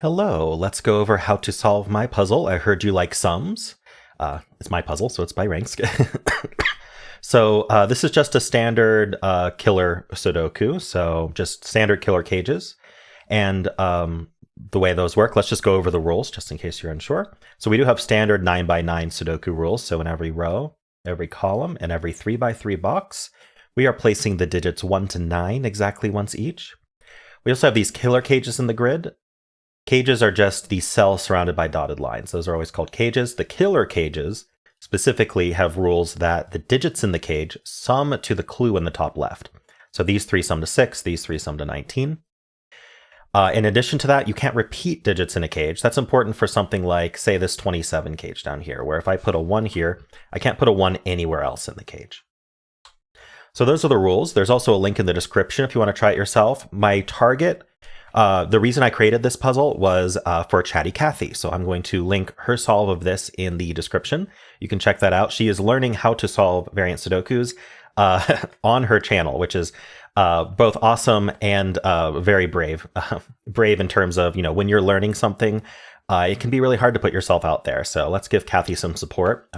Hello, let's go over how to solve my puzzle. I heard you like sums. It's my puzzle, so it's by ranks. So this is just a standard killer Sudoku, so just standard killer cages. And the way those work, let's just go over the rules just in case you're unsure. So we do have standard 9 by 9 Sudoku rules. So in every row, every column, and every 3 by 3 box, we are placing the digits 1 to 9 exactly once each. We also have these killer cages in the grid. Cages are just these cells surrounded by dotted lines. Those are always called cages. The killer cages specifically have rules that the digits in the cage sum to the clue in the top left. So these 3 sum to 6, these 3 sum to 19. In addition to that, you can't repeat digits in a cage. That's important for something like, say, this 27 cage down here, where if I put a 1 here, I can't put a 1 anywhere else in the cage. So those are the rules. There's also a link in the description if you want to try it yourself. My target, the reason I created this puzzle was for Chatty Cathy. So I'm going to link her solve of this in the description. You can check that out. She is learning how to solve variant Sudokus on her channel, which is both awesome and very brave. Brave in terms of, when you're learning something, it can be really hard to put yourself out there. So let's give Cathy some support.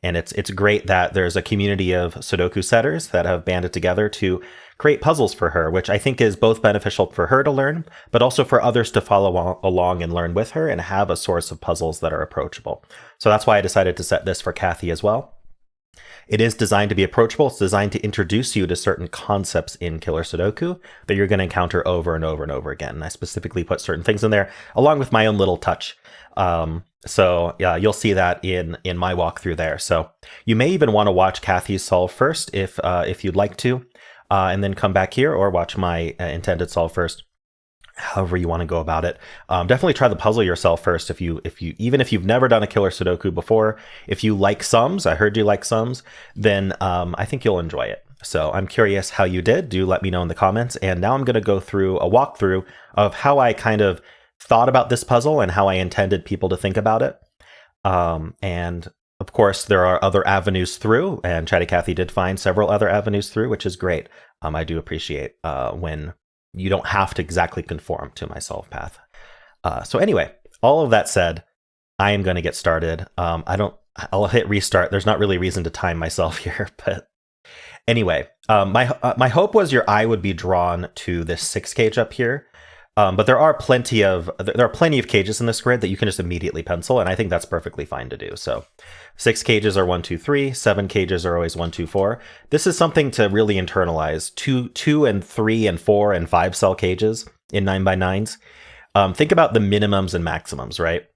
And it's great that there's a community of Sudoku setters that have banded together to create puzzles for her, which I think is both beneficial for her to learn, but also for others to follow along and learn with her and have a source of puzzles that are approachable. So that's why I decided to set this for Cathy as well. It is designed to be approachable. It's designed to introduce you to certain concepts in Killer Sudoku that you're going to encounter over and over and over again. And I specifically put certain things in there along with my own little touch. So yeah, you'll see that in my walkthrough there. So you may even want to watch Cathy's solve first if you'd like to, and then come back here or watch my intended solve first. However you want to go about it. Definitely try the puzzle yourself first. Even if you've never done a Killer Sudoku before, if you like sums, I heard you like sums, then I think you'll enjoy it. So I'm curious how you did. Do let me know in the comments. And now I'm going to go through a walkthrough of how I kind of thought about this puzzle and how I intended people to think about it. And of course, there are other avenues through, and Chatty Cathy did find several other avenues through, which is great. I do appreciate when you don't have to exactly conform to my solve path. So anyway, all of that said, I am going to get started. I'll hit restart. There's not really a reason to time myself here, but anyway, my hope was your eye would be drawn to this 6 cage up here. But there are plenty of cages in this grid that you can just immediately pencil, and I think that's perfectly fine to do. So 6 cages are 1, 2, 3, 7 cages are always 1, 2, 4. This is something to really internalize. 2 and 3 and 4 and 5 cell cages in 9 by 9s. Think about the minimums and maximums, right?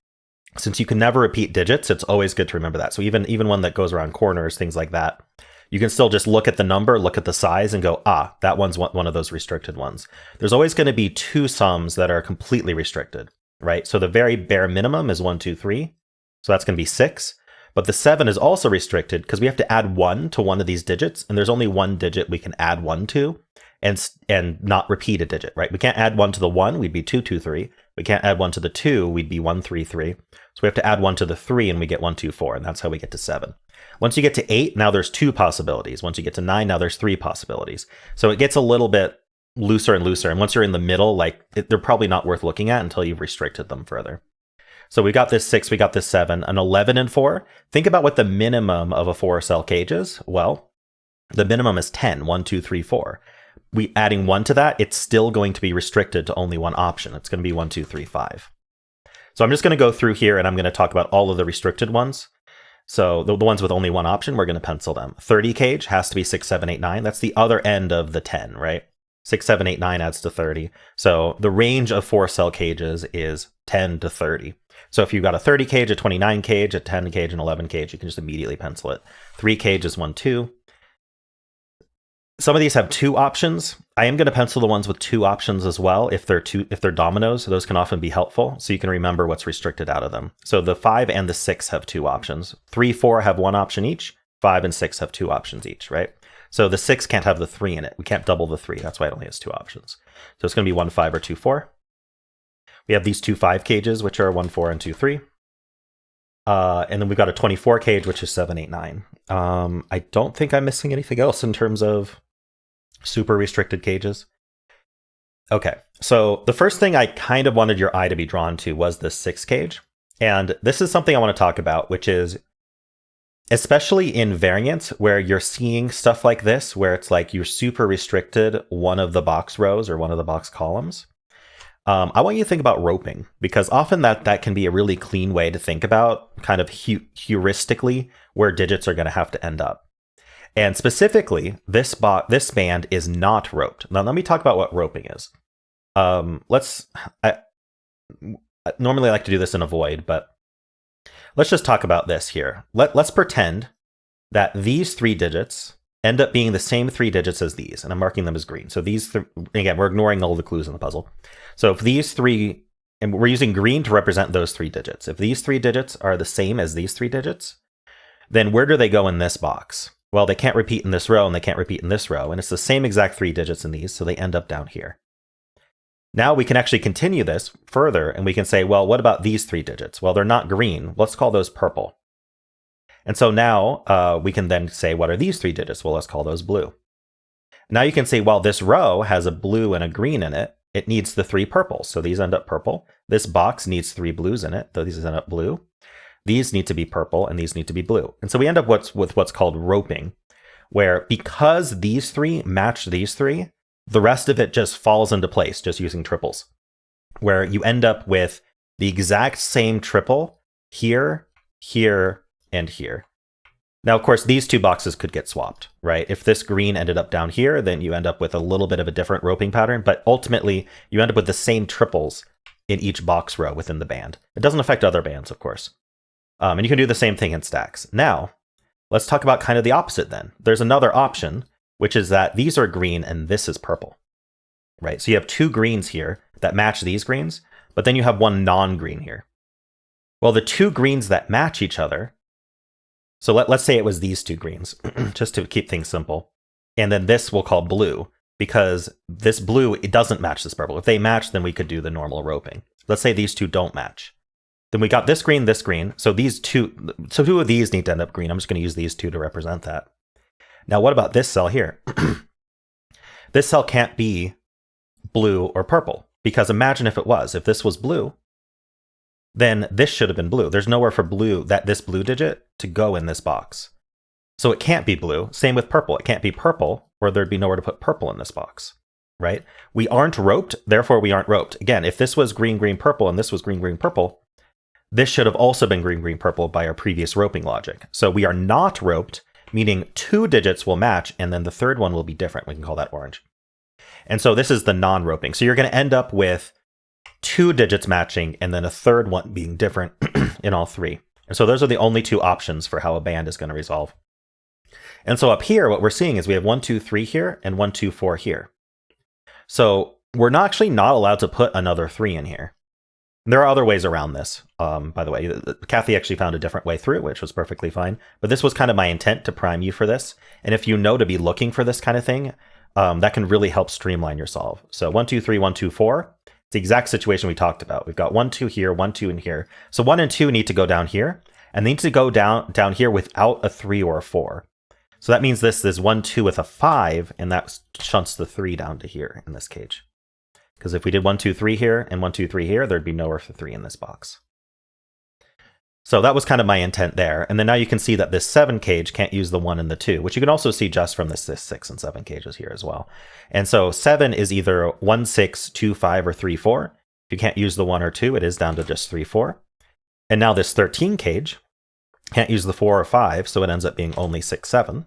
Since you can never repeat digits, it's always good to remember that. So even one that goes around corners, things like that, you can still just look at the number, look at the size, and go, that one's one of those restricted ones. There's always going to be 2 sums that are completely restricted, right? So the very bare minimum is 1, 2, 3. So that's going to be 6. But the 7 is also restricted because we have to add 1 to one of these digits, and there's only one digit we can add 1 to and not repeat a digit, right? We can't add 1 to the 1, we'd be 2, 2, 3. We can't add 1 to the 2, we'd be 1, 3, 3. So we have to add 1 to the 3, and we get 1, 2, 4, and that's how we get to 7. Once you get to 8, now there's 2 possibilities. Once you get to 9, now there's 3 possibilities. So it gets a little bit looser and looser. And once you're in the middle, they're probably not worth looking at until you've restricted them further. So we got this 6, we got this 7, an 11 and 4. Think about what the minimum of a 4 cell cage is. Well, the minimum is 10, 1, 2, 3, 4. Adding 1 to that, it's still going to be restricted to only one option. It's going to be 1, 2, 3, 5. So I'm just going to go through here and I'm going to talk about all of the restricted ones. So the ones with only one option, we're going to pencil them. 30 cage has to be 6, 7, 8, 9. That's the other end of the 10, right? 6, 7, 8, 9 adds to 30. So the range of 4 cell cages is 10 to 30. So if you've got a 30 cage, a 29 cage, a 10 cage, and 11 cage, you can just immediately pencil it. 3 cage is 1, 2. Some of these have 2 options. I am going to pencil the ones with 2 options as well. If they're dominoes, those can often be helpful, so you can remember what's restricted out of them. So the 5 and the 6 have 2 options. 3, 4 have 1 option each. 5 and 6 have 2 options each, right? So the 6 can't have the 3 in it. We can't double the 3. That's why it only has 2 options. So it's going to be 1, 5 or 2, 4. We have these 2 5 cages, which are 1, 4 and 2, 3. And then we've got a 24 cage, which is 7, 8, 9. I don't think I'm missing anything else in terms of super restricted cages. Okay, So the first thing I kind of wanted your eye to be drawn to was this 6 cage. And this is something I want to talk about, which is especially in variants where you're seeing stuff like this, where it's like you're super restricted one of the box rows or one of the box columns. I want you to think about roping, because often that can be a really clean way to think about kind of heuristically where digits are going to have to end up. And specifically, this band is not roped. Now, let me talk about what roping is. I normally like to do this in a void, but let's just talk about this here. Let's pretend that these 3 digits end up being the same 3 digits as these, and I'm marking them as green. So these, again, we're ignoring all the clues in the puzzle. So if these 3, and we're using green to represent those 3 digits. If these 3 digits are the same as these 3 digits, then where do they go in this box? Well, they can't repeat in this row, and they can't repeat in this row, and it's the same exact 3 digits in these, so they end up down here. Now we can actually continue this further, and we can say, well, what about these 3 digits? Well, they're not green. Let's call those purple. And so now we can then say, what are these 3 digits? Well, let's call those blue. Now you can say, well, this row has a blue and a green in it. It needs the 3 purples, so these end up purple. This box needs 3 blues in it, so these end up blue. These need to be purple, and these need to be blue. And so we end up with what's called roping, where because these 3 match these 3, the rest of it just falls into place just using triples, where you end up with the exact same triple here, here, and here. Now, of course, these 2 boxes could get swapped, right? If this green ended up down here, then you end up with a little bit of a different roping pattern, but ultimately you end up with the same triples in each box row within the band. It doesn't affect other bands, of course. And you can do the same thing in stacks. Now, let's talk about kind of the opposite then. There's another option, which is that these are green and this is purple, right? So you have 2 greens here that match these greens, but then you have 1 non-green here. Well, the 2 greens that match each other, so let's say it was these 2 greens, just to keep things simple. And then this we'll call blue, because this blue, it doesn't match this purple. If they match, then we could do the normal roping. Let's say these 2 don't match. Then we got this green, so these 2, so 2 of these need to end up green. I'm just going to use these 2 to represent that. Now, what about this cell here? This cell can't be blue or purple, because imagine if it was. If this was blue, then this should have been blue. There's nowhere for blue, this blue digit, to go in this box. So it can't be blue. Same with purple. It can't be purple, or there'd be nowhere to put purple in this box, right? We aren't roped, therefore we aren't roped. Again, if this was green, green, purple, and this was green, green, purple, this should have also been green, green, purple by our previous roping logic. So we are not roped, meaning 2 digits will match, and then the third one will be different. We can call that orange. And so this is the non-roping. So you're going to end up with 2 digits matching, and then a third one being different in all 3. And so those are the only 2 options for how a band is going to resolve. And so up here, what we're seeing is we have 1, 2, 3 here, and 1, 2, 4 here. So we're actually not allowed to put another 3 in here. There are other ways around this, by the way. Kathy actually found a different way through, which was perfectly fine. But this was kind of my intent to prime you for this. And if you know to be looking for this kind of thing, that can really help streamline your solve. So 1, 2, 3, 1, 2, 4. It's the exact situation we talked about. We've got 1, 2 here, 1, 2 in here. So 1 and 2 need to go down here, and they need to go down here without a 3 or a 4. So that means this is 1, 2 with a 5, and that shunts the 3 down to here in this cage. Because if we did 1, 2, 3 here and 1, 2, 3 here, there'd be nowhere for 3 in this box. So that was kind of my intent there. And then now you can see that this 7 cage can't use the 1 and the 2, which you can also see just from this 6 and 7 cages here as well. And so 7 is either 1, 6, 2, 5, or 3, 4. If you can't use the 1 or 2, it is down to just 3, 4. And now this 13 cage can't use the 4 or 5, so it ends up being only 6, 7.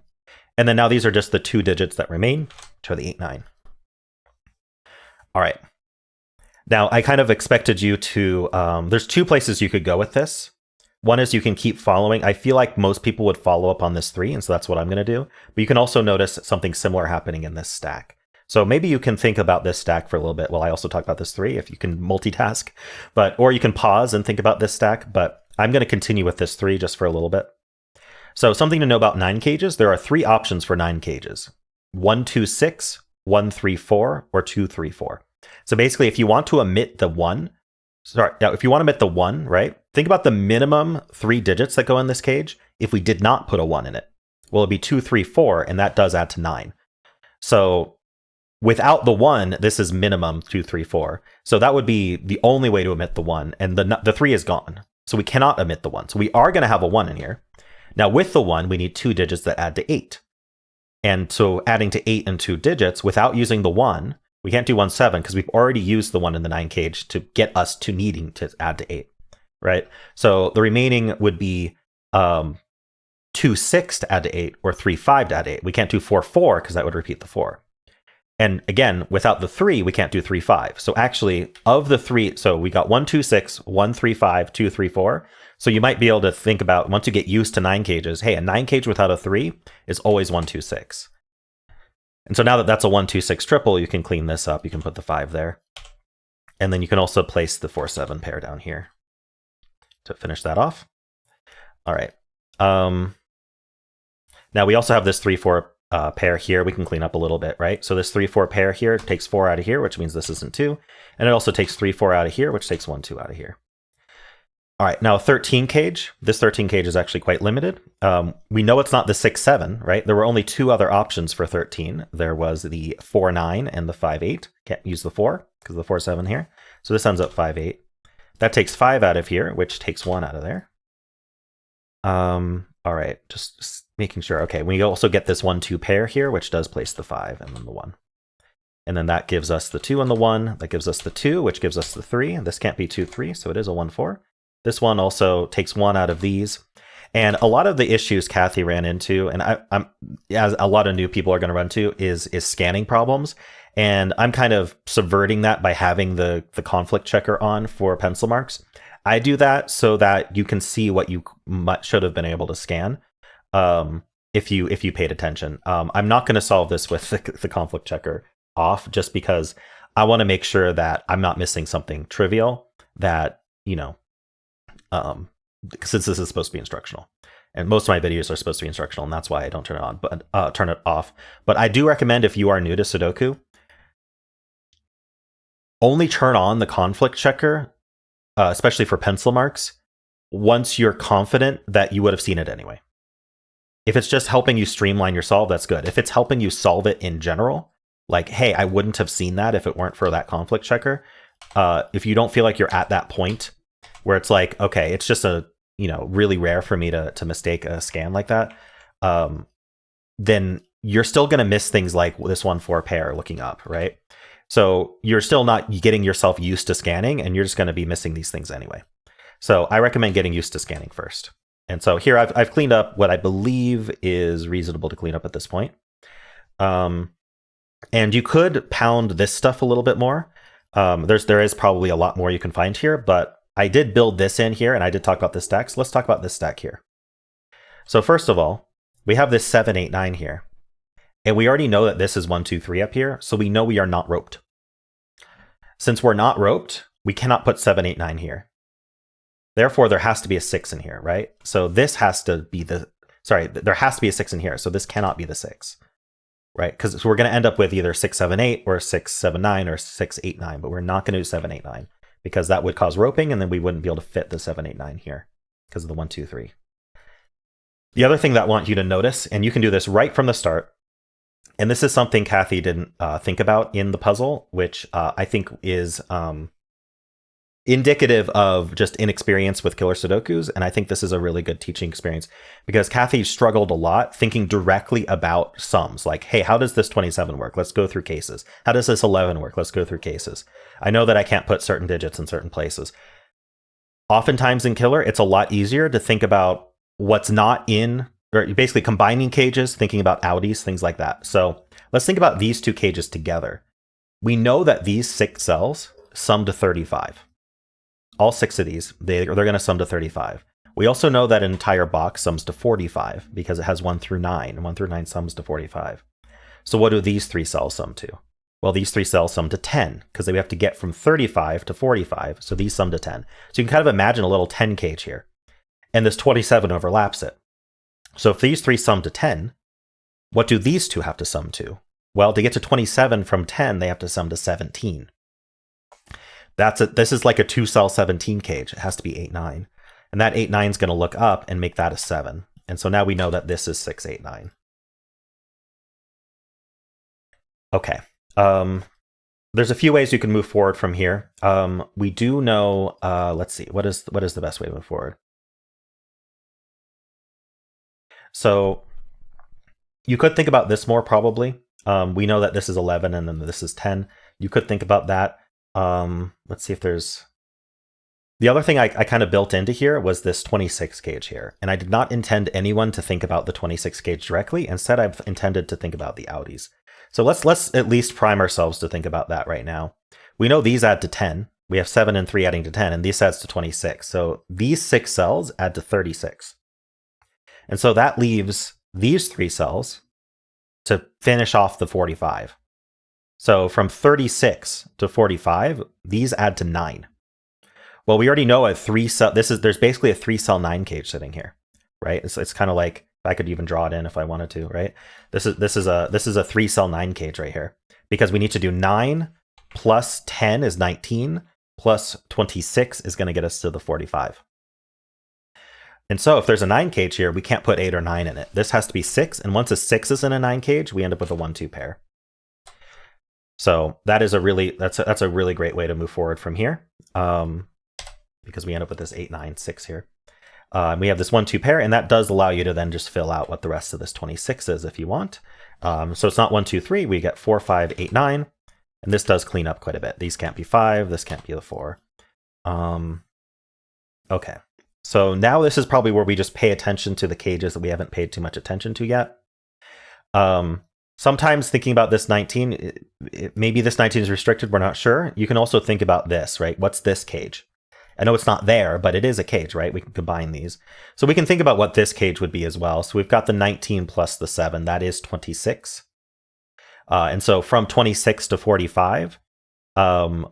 And then now these are just the 2 digits that remain, which are the 8, 9. All right. Now, I kind of expected you to, there's 2 places you could go with this. One is you can keep following. I feel like most people would follow up on this 3, and so that's what I'm going to do. But you can also notice something similar happening in this stack. So maybe you can think about this stack for a little bit while I also talk about this 3, if you can multitask. Or you can pause and think about this stack, but I'm going to continue with this 3 just for a little bit. So something to know about 9 cages, there are 3 options for 9 cages. 1, 2, 6, 1, 3, 4, or 2, 3, 4. So basically, if you want to omit the 1, if you want to omit the 1, right? Think about the minimum 3 digits that go in this cage if we did not put a 1 in it. Well, it'd be 2, 3, 4, and that does add to 9. So Without the 1, this is minimum 2, 3, 4. So that would be the only way to omit the 1, and the 3 is gone. So we cannot omit the 1. So we are going to have a 1 in here. Now with the 1, we need 2 digits that add to 8. And so adding to 8 and 2 digits without using the 1, we can't do 1, 7 because we've already used the 1 in the 9 cage to get us to needing to add to 8, right? So the remaining would be 2, 6 to add to 8 or 3, 5 to add to 8. We can't do 4, 4 because that would repeat the 4. And again, without the 3, we can't do 3, 5. So actually, of the 3, so we got 1, 2, 6, 1, 3, 5, 2, 3, 4. So you might be able to think about, once you get used to 9 cages, hey, a 9 cage without a 3 is always 1, 2, 6. And so now that that's a 1, 2, 6 triple, you can clean this up. You can put the 5 there. And then you can also place the 4, 7 pair down here to finish that off. All right. Now we also have this 3, 4 pair here. We can clean up a little bit, right? So this 3, 4 pair here takes 4 out of here, which means this isn't 2. And it also takes 3, 4 out of here, which takes 1, 2 out of here. All right, now a 13 cage. This 13 cage is actually quite limited. We know it's not the 6, 7, right? There were only 2 other options for 13. There was the 4, 9 and the 5, 8. Can't use the 4 because of the 4, 7 here. So this ends up 5, 8. That takes 5 out of here, which takes 1 out of there. All right, just making sure. Okay, we also get this 1, 2 pair here, which does place the 5 and then the 1. And then that gives us the 2 and the 1. That gives us the 2, which gives us the 3. And this can't be 2, 3, so it is a 1, 4. This one also takes 1 out of these. And a lot of the issues Kathy ran into, and I'm as a lot of new people are going to run to, is scanning problems. And I'm kind of subverting that by having the conflict checker on for pencil marks. I do that so that you can see what you should have been able to scan if you paid attention. I'm not going to solve this with the conflict checker off, just because I want to make sure that I'm not missing something trivial that, you know, since this is supposed to be instructional, and most of my videos are supposed to be instructional, and that's why I don't turn it on, but turn it off. But I do recommend, if you are new to Sudoku, only turn on the conflict checker, especially for pencil marks, once you're confident that you would have seen it anyway. If it's just helping you streamline your solve, that's good. If it's helping you solve it in general, like, hey, I wouldn't have seen that if it weren't for that conflict checker. If you don't feel like you're at that point where it's like, okay, it's just really rare for me to mistake a scan like that, then you're still going to miss things like this 1, 4 pair looking up, right? So you're still not getting yourself used to scanning, and you're just going to be missing these things anyway. So I recommend getting used to scanning first. And so here I've cleaned up what I believe is reasonable to clean up at this point. And you could pound this stuff a little bit more. There is probably a lot more you can find here, but I did build this in here, and I did talk about this stack. So let's talk about this stack here. So first of all, we have this 7, 8, 9 here. And we already know that this is 1, 2, 3 up here, so we know we are not roped. Since we're not roped, we cannot put 7, 8, 9 here. Therefore, there has to be a 6 in here, right? So this has to be there has to be a 6 in here, so this cannot be the 6, right? Because we're going to end up with either 6, 7, 8, or 6, 7, 9, or 6, 8, 9, but we're not going to do 7, 8, 9, because that would cause roping, and then we wouldn't be able to fit the 7, 8, 9 here because of the 1, 2, 3. The other thing that I want you to notice, and you can do this right from the start, and this is something Kathy didn't think about in the puzzle, which I think is indicative of just inexperience with Killer Sudokus. And I think this is a really good teaching experience, because Kathy struggled a lot thinking directly about sums. Like, hey, how does this 27 work? Let's go through cases. How does this 11 work? Let's go through cases. I know that I can't put certain digits in certain places. Oftentimes in Killer, it's a lot easier to think about what's not in, or basically combining cages, thinking about outies, things like that. So let's think about these 2 cages together. We know that these 6 cells sum to 35. All 6 of these, they're going to sum to 35. We also know that an entire box sums to 45 because it has 1 through 9, and 1 through 9 sums to 45. So what do these 3 cells sum to? Well, these 3 cells sum to 10 because we have to get from 35 to 45. So these sum to 10. So you can kind of imagine a little 10 cage here. And this 27 overlaps it. So if these 3 sum to 10, what do these 2 have to sum to? Well, to get to 27 from 10, they have to sum to 17. This is like a 2-cell 17 cage. It has to be 8, 9. And that 8, 9 is going to look up and make that a 7. And so now we know that this is 6, 8, 9. Okay. There's a few ways you can move forward from here. We do know, let's see, what is the best way to move forward? So you could think about this more probably. We know that this is 11 and then this is 10. You could think about that. Let's see if there's... The other thing I kind of built into here was this 26 gauge here. And I did not intend anyone to think about the 26 gauge directly. Instead, I've intended to think about the outies. So let's at least prime ourselves to think about that right now. We know these add to 10. We have 7 and 3 adding to 10, and this adds to 26. So these 6 cells add to 36. And so that leaves these 3 cells to finish off the 45. So from 36 to 45, these add to 9. Well, we already know a 3-cell. There's basically a 3-cell 9 cage sitting here, right? It's kind of like, I could even draw it in if I wanted to, right? This is a 3-cell 9 cage right here, because we need to do 9 plus 10 is 19 plus 26 is going to get us to the 45. And so if there's a 9 cage here, we can't put 8 or 9 in it. This has to be 6, and once a 6 is in a 9 cage, we end up with a 1-2 pair. So that is that's a really great way to move forward from here, because we end up with this 8, 9, 6 here. And we have this 1-2 pair, and that does allow you to then just fill out what the rest of this 26 is if you want. So it's not 1, 2, 3. We get 4, 5, 8, 9, and this does clean up quite a bit. These can't be 5. This can't be the 4. Okay. So now this is probably where we just pay attention to the cages that we haven't paid too much attention to yet. Sometimes thinking about this 19, maybe this 19 is restricted, we're not sure. You can also think about this, right? What's this cage? I know it's not there, but it is a cage, right? We can combine these. So we can think about what this cage would be as well. So we've got the 19 plus the 7, that is 26. And so from 26 to 45,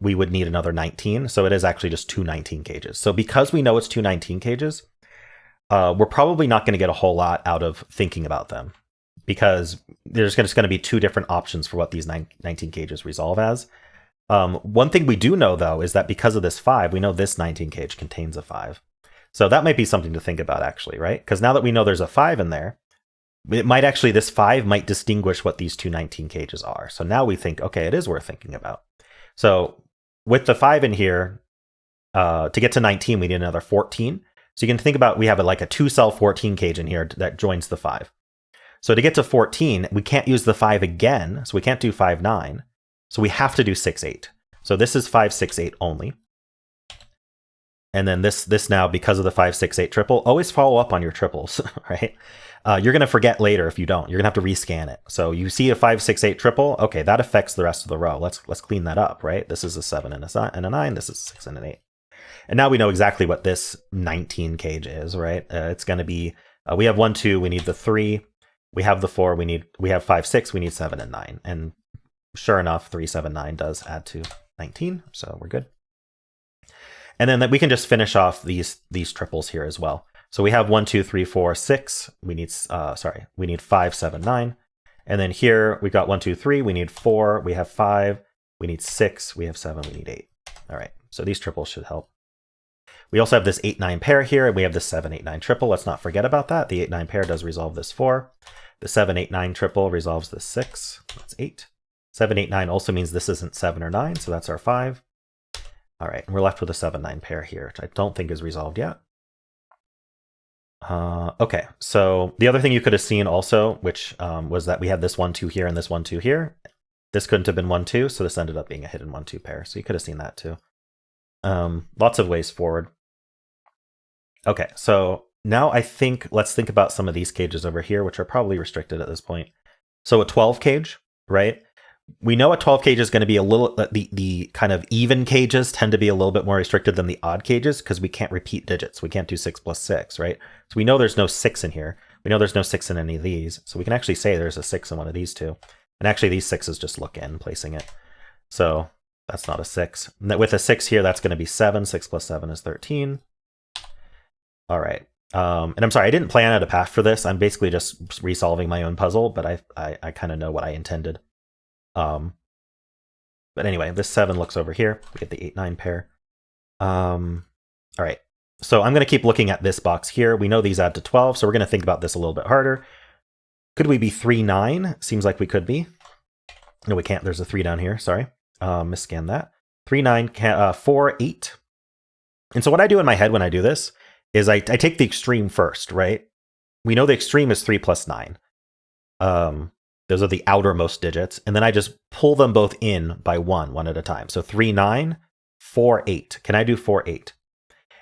we would need another 19. So it is actually just 2 19 cages. So because we know it's 2 19 cages, we're probably not going to get a whole lot out of thinking about them, because there's just going to be 2 different options for what these 19 cages resolve as. One thing we do know, though, is that because of this 5, we know this 19 cage contains a 5. So that might be something to think about, actually, right? Because now that we know there's a 5 in there, this 5 might distinguish what these 2 19 cages are. So now we think, okay, it is worth thinking about. So with the 5 in here, to get to 19, we need another 14. So you can think about, we have like a 2-cell 14 cage in here that joins the 5. So to get to 14, we can't use the 5 again. So we can't do 5, 9. So we have to do 6, 8. So this is 5, 6, 8 only. And then this now, because of the 5, 6, 8 triple, always follow up on your triples, right? You're going to forget later if you don't. You're going to have to rescan it. So you see a 5, 6, 8 triple. Okay, that affects the rest of the row. Let's clean that up, right? This is a 7 and a 9. This is 6 and an 8. And now we know exactly what this 19 cage is, right? It's going to be, we have 1, 2, we need the 3. We have the 4, we have 5, 6, we need 7 and 9. And sure enough, 3, 7, 9 does add to 19, so we're good. And then we can just finish off these triples here as well. So we have 1, 2, 3, 4, 6. We need 5, 7, 9. And then here we've got 1, 2, 3. We need 4. We have 5. We need 6. We have 7. We need 8. All right. So these triples should help. We also have this 8, 9 pair here, and we have this 7, 8, 9 triple. Let's not forget about that. The 8, 9 pair does resolve this 4. The 7, 8, 9 triple resolves this 6. That's 8. 7, 8, 9 also means this isn't 7 or 9, so that's our 5. All right, and we're left with a 7, 9 pair here, which I don't think is resolved yet. Okay, so the other thing you could have seen also, which was that we had this 1, 2 here and this 1, 2 here. This couldn't have been 1, 2, so this ended up being a hidden 1, 2 pair. So you could have seen that too. Lots of ways forward. Okay, so now I think let's think about some of these cages over here, which are probably restricted at this point. So a 12 cage, right? We know a 12 cage is going to be a little, the kind of even cages tend to be a little bit more restricted than the odd cages because we can't repeat digits. We can't do 6 plus 6, right? So we know there's no 6 in here. We know there's no 6 in any of these. So we can actually say there's a 6 in one of these two. And actually these 6s just look in, placing it. So that's not a 6. With a 6 here, that's going to be 7. 6 plus 7 is 13. All right. And I'm sorry, I didn't plan out a path for this. I'm basically just resolving my own puzzle, but I kind of know what I intended. But anyway, this 7 looks over here. We get the 8, 9 pair. All right. So I'm going to keep looking at this box here. We know these add to 12, so we're going to think about this a little bit harder. Could we be 3, 9? Seems like we could be. No, we can't. There's a 3 down here. Sorry. Misscan that. 3, 9, 4, 8. And so what I do in my head when I do this is I take the extreme first, right? We know the extreme is 3 plus 9. Those are the outermost digits. And then I just pull them both in by one at a time. So 3, 9, 4, 8. Can I do 4, 8?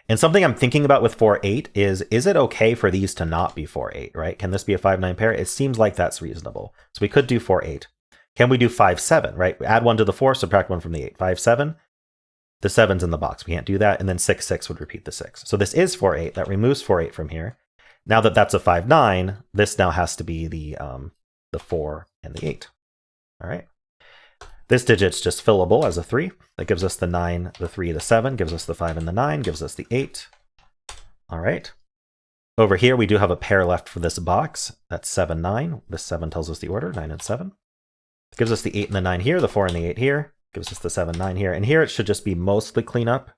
And something I'm thinking about with 4, 8 is it okay for these to not be 4, 8, right? Can this be a 5, 9 pair? It seems like that's reasonable. So we could do 4, 8. Can we do 5, 7, right? Add 1 to the 4, subtract 1 from the 8. 5, 7. The 7's in the box. We can't do that. And then 6, 6 would repeat the 6. So this is 4, 8. That removes 4, 8 from here. Now that that's a 5, 9, this now has to be the 4 and the 8. All right. This digit's just fillable as a 3. That gives us the 9, the 3, the 7, gives us the 5 and the 9, gives us the 8. All right. Over here, we do have a pair left for this box. That's 7, 9. This 7 tells us the order, 9 and 7. It gives us the 8 and the 9 here, the 4 and the 8 here. Gives us the 7, 9 here. And here it should just be mostly cleanup.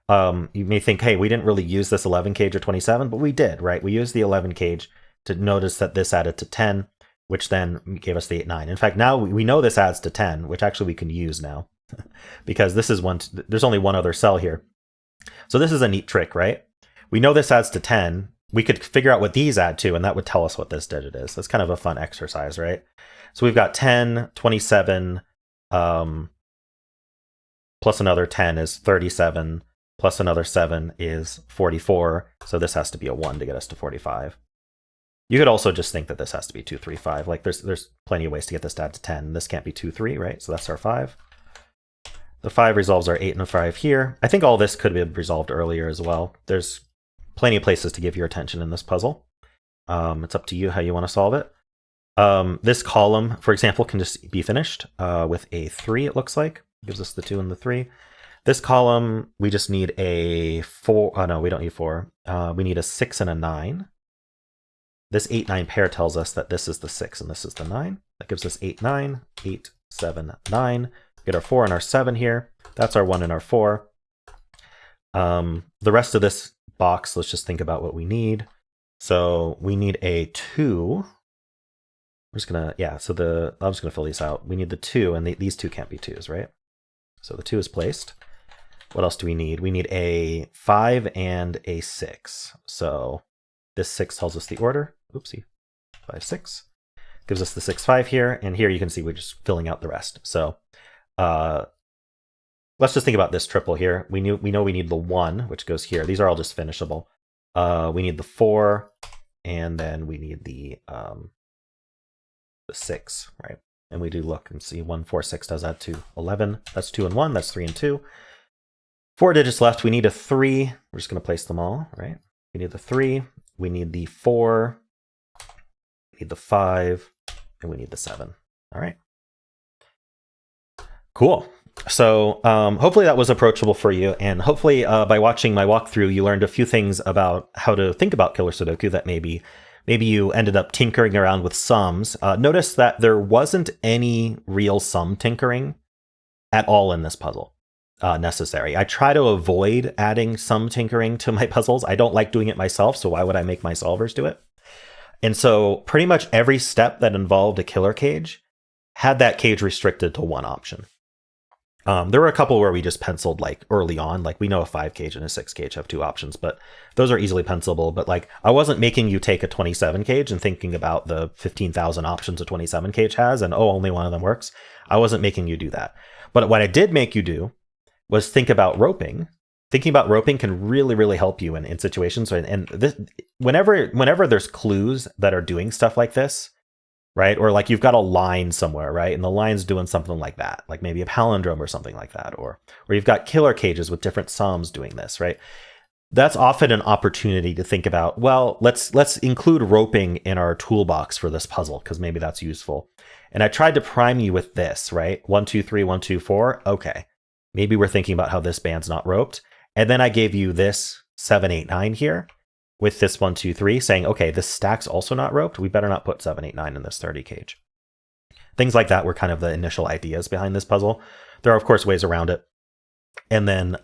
You may think, hey, we didn't really use this 11 cage or 27, but we did, right? We used the 11 cage to notice that this added to 10, which then gave us the 8, 9. In fact, now we know this adds to 10, which actually we can use now because this is there's only one other cell here. So this is a neat trick, right? We know this adds to 10. We could figure out what these add to, and that would tell us what this digit is. That's kind of a fun exercise, right? So we've got 10, 27, plus another 10 is 37, plus another 7 is 44. So this has to be a 1 to get us to 45. You could also just think that this has to be 2, 3, 5. Like there's plenty of ways to get this to add to 10. This can't be 2, 3, right? So that's our 5. The 5 resolves our 8 and a 5 here. I think all this could have been resolved earlier as well. There's plenty of places to give your attention in this puzzle. It's up to you how you want to solve it. This column, for example, can just be finished with a 3, it looks like. Gives us the 2 and the 3. This column, we just need a 4. Oh, no, we don't need 4. We need a 6 and a 9. This 8, 9 pair tells us that this is the 6 and this is the 9. That gives us 8, 9, 8, 7, 9. Get our 4 and our 7 here. That's our 1 and our 4. The rest of this box, let's just think about what we need. So we need a 2. We're just gonna, I'm just gonna fill these out. We need the 2, and these 2 can't be 2s, right? So the 2 is placed. What else do we need? We need a 5 and a 6. So this 6 tells us the order. Oopsie. 5, 6. Gives us the 6, 5 here. And here you can see we're just filling out the rest. So let's just think about this triple here. We know we need the 1, which goes here. These are all just finishable. We need the 4, and then we need the 6, right? And we do look and see 1, 4, 6 does add to 11. That's 2 and 1. That's 3 and 2. 4 digits left. We need a 3. We're just going to place them all, right? We need the 3. We need the 4. We need the 5. And we need the 7. All right. Cool. So hopefully that was approachable for you. And hopefully by watching my walkthrough, you learned a few things about how to think about Killer Sudoku that maybe you ended up tinkering around with sums. Notice that there wasn't any real sum tinkering at all in this puzzle necessary. I try to avoid adding sum tinkering to my puzzles. I don't like doing it myself, so why would I make my solvers do it? And so pretty much every step that involved a killer cage had that cage restricted to one option. There were a couple where we just penciled like early on, like we know a 5 cage and a 6 cage have 2 options, but those are easily pencilable. But like I wasn't making you take a 27 cage and thinking about the 15,000 options a 27 cage has and only one of them works. I wasn't making you do that. But what I did make you do was think about roping. Thinking about roping can really, really help you in situations. And this, whenever there's clues that are doing stuff like this, right? Or like you've got a line somewhere, right? And the line's doing something like that, like maybe a palindrome or something like that. Or you've got killer cages with different sums doing this, right? That's often an opportunity to think about, well, let's include roping in our toolbox for this puzzle, because maybe that's useful. And I tried to prime you with this, right? 1, 2, 3, 1, 2, 4. Okay. Maybe we're thinking about how this band's not roped. And then I gave you this 7, 8, 9 here with this 1, 2, 3 saying, okay, this stack's also not roped. We better not put 7, 8, 9 in this 30 cage. Things like that were kind of the initial ideas behind this puzzle. There are, of course, ways around it. And then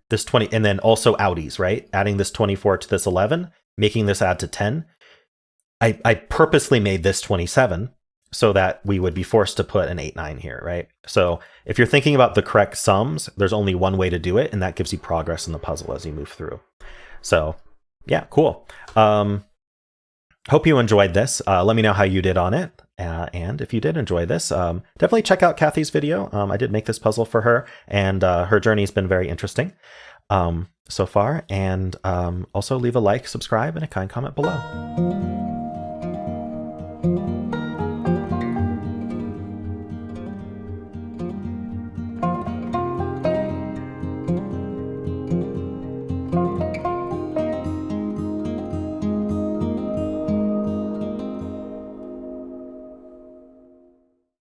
this 20, and then also outies, right? Adding this 24 to this 11, making this add to 10. I purposely made this 27 so that we would be forced to put an 8, 9 here, right? So if you're thinking about the correct sums, there's only one way to do it, and that gives you progress in the puzzle as you move through. So yeah, cool. Hope you enjoyed this. Let me know how you did on it. And if you did enjoy this, definitely check out Kathy's video. I did make this puzzle for her, and her journey has been very interesting so far. And also leave a like, subscribe, and a kind comment below.